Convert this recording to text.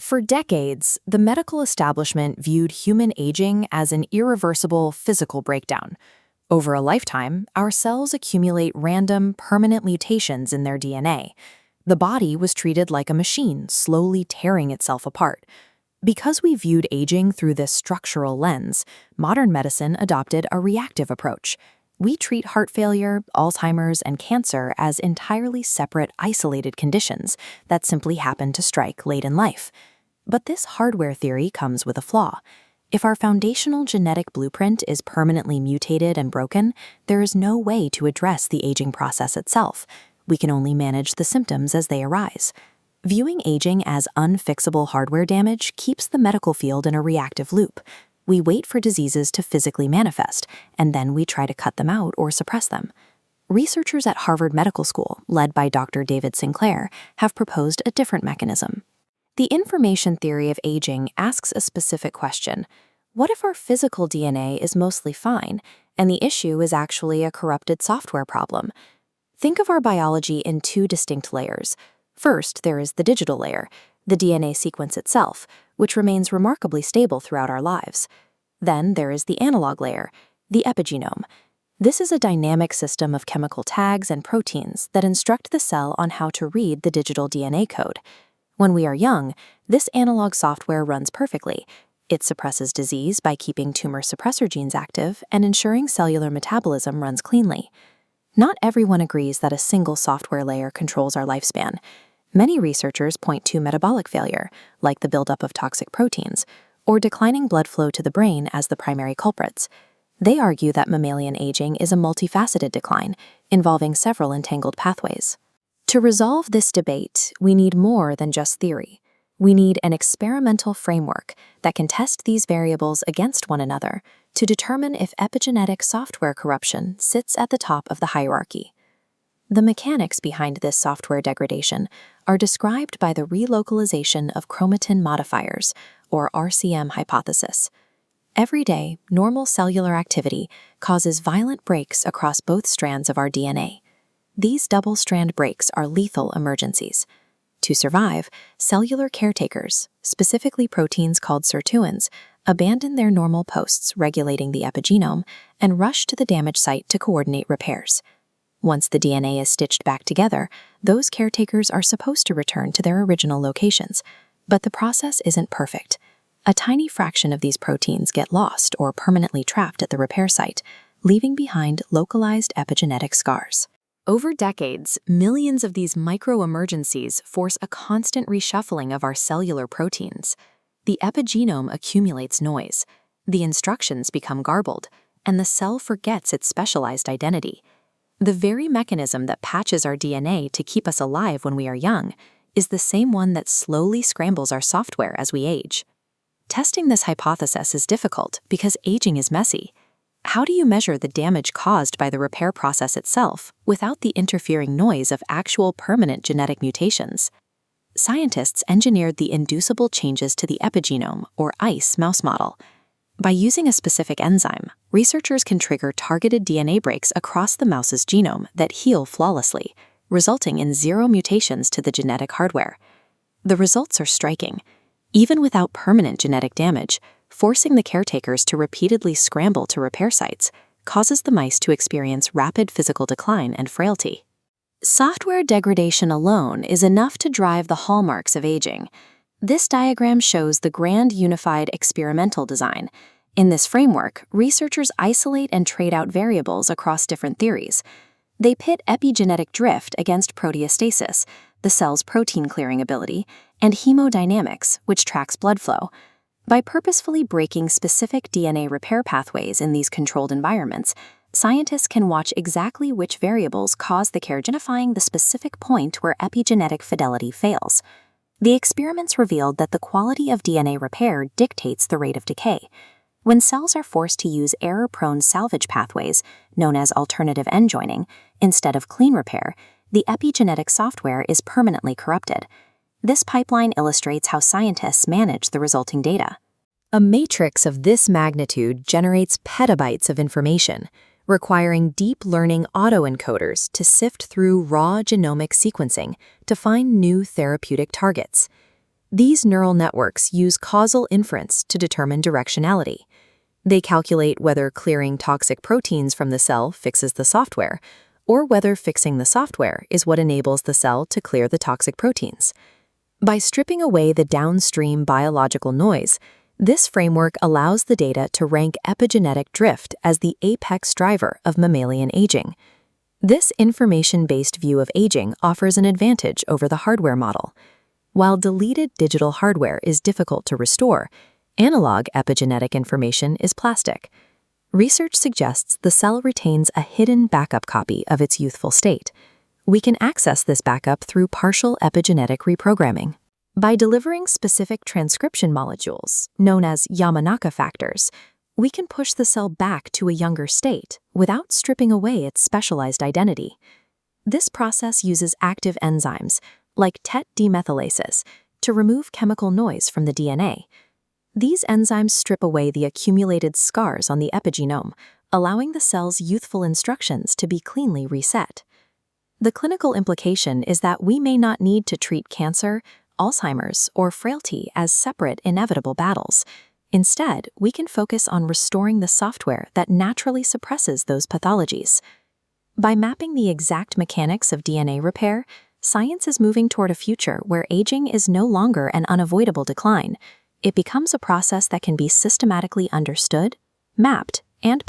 For decades, the medical establishment viewed human aging as an irreversible physical breakdown. Over a lifetime, our cells accumulate random, permanent mutations in their DNA. The body was treated like a machine, slowly tearing itself apart. Because we viewed aging through this structural lens, modern medicine adopted a reactive approach. We treat heart failure, Alzheimer's, and cancer as entirely separate, isolated conditions that simply happen to strike late in life. But this hardware theory comes with a flaw. If our foundational genetic blueprint is permanently mutated and broken, there is no way to address the aging process itself. We can only manage the symptoms as they arise. Viewing aging as unfixable hardware damage keeps the medical field in a reactive loop. We wait for diseases to physically manifest, and then we try to cut them out or suppress them. Researchers at Harvard Medical School, led by Dr. David Sinclair, have proposed a different mechanism. The information theory of aging asks a specific question. What if our physical DNA is mostly fine, and the issue is actually a corrupted software problem? Think of our biology in two distinct layers. First, there is the digital layer, the DNA sequence itself, which remains remarkably stable throughout our lives. Then there is the analog layer, the epigenome. This is a dynamic system of chemical tags and proteins that instruct the cell on how to read the digital DNA code. When we are young, this analog software runs perfectly. It suppresses disease by keeping tumor suppressor genes active and ensuring cellular metabolism runs cleanly. Not everyone agrees that a single software layer controls our lifespan. Many researchers point to metabolic failure, like the buildup of toxic proteins, or declining blood flow to the brain as the primary culprits. They argue that mammalian aging is a multifaceted decline, involving several entangled pathways. To resolve this debate, we need more than just theory. We need an experimental framework that can test these variables against one another to determine if epigenetic software corruption sits at the top of the hierarchy. The mechanics behind this software degradation are described by the relocalization of chromatin modifiers, or RCM hypothesis. Every day, normal cellular activity causes violent breaks across both strands of our DNA. These double-strand breaks are lethal emergencies. To survive, cellular caretakers, specifically proteins called sirtuins, abandon their normal posts regulating the epigenome and rush to the damage site to coordinate repairs. Once the DNA is stitched back together, those caretakers are supposed to return to their original locations. But the process isn't perfect. A tiny fraction of these proteins get lost or permanently trapped at the repair site, leaving behind localized epigenetic scars. Over decades, millions of these micro-emergencies force a constant reshuffling of our cellular proteins. The epigenome accumulates noise, the instructions become garbled, and the cell forgets its specialized identity. The very mechanism that patches our DNA to keep us alive when we are young is the same one that slowly scrambles our software as we age. Testing this hypothesis is difficult because aging is messy. How do you measure the damage caused by the repair process itself without the interfering noise of actual permanent genetic mutations? Scientists engineered the inducible changes to the epigenome, or ICE, mouse model. By using a specific enzyme, researchers can trigger targeted DNA breaks across the mouse's genome that heal flawlessly, resulting in 0 mutations to the genetic hardware. The results are striking. Even without permanent genetic damage, forcing the caretakers to repeatedly scramble to repair sites causes the mice to experience rapid physical decline and frailty. Software degradation alone is enough to drive the hallmarks of aging. This diagram shows the grand unified experimental design. In this framework, researchers isolate and trade out variables across different theories. They pit epigenetic drift against proteostasis, the cell's protein clearing ability, and hemodynamics, which tracks blood flow. By purposefully breaking specific DNA repair pathways in these controlled environments, scientists can watch exactly which variables cause the care, identifying the specific point where epigenetic fidelity fails. The experiments revealed that the quality of DNA repair dictates the rate of decay. When cells are forced to use error-prone salvage pathways, known as alternative end joining, instead of clean repair, the epigenetic software is permanently corrupted. This pipeline illustrates how scientists manage the resulting data. A matrix of this magnitude generates petabytes of information, requiring deep learning autoencoders to sift through raw genomic sequencing to find new therapeutic targets. These neural networks use causal inference to determine directionality. They calculate whether clearing toxic proteins from the cell fixes the software, or whether fixing the software is what enables the cell to clear the toxic proteins. By stripping away the downstream biological noise, this framework allows the data to rank epigenetic drift as the apex driver of mammalian aging. This information-based view of aging offers an advantage over the hardware model. While deleted digital hardware is difficult to restore, analog epigenetic information is plastic. Research suggests the cell retains a hidden backup copy of its youthful state. We can access this backup through partial epigenetic reprogramming. By delivering specific transcription molecules, known as Yamanaka factors, we can push the cell back to a younger state without stripping away its specialized identity. This process uses active enzymes, like TET demethylases, to remove chemical noise from the DNA. These enzymes strip away the accumulated scars on the epigenome, allowing the cell's youthful instructions to be cleanly reset. The clinical implication is that we may not need to treat cancer, Alzheimer's, or frailty as separate inevitable battles. Instead, we can focus on restoring the software that naturally suppresses those pathologies. By mapping the exact mechanics of DNA repair, science is moving toward a future where aging is no longer an unavoidable decline. It becomes a process that can be systematically understood, mapped, and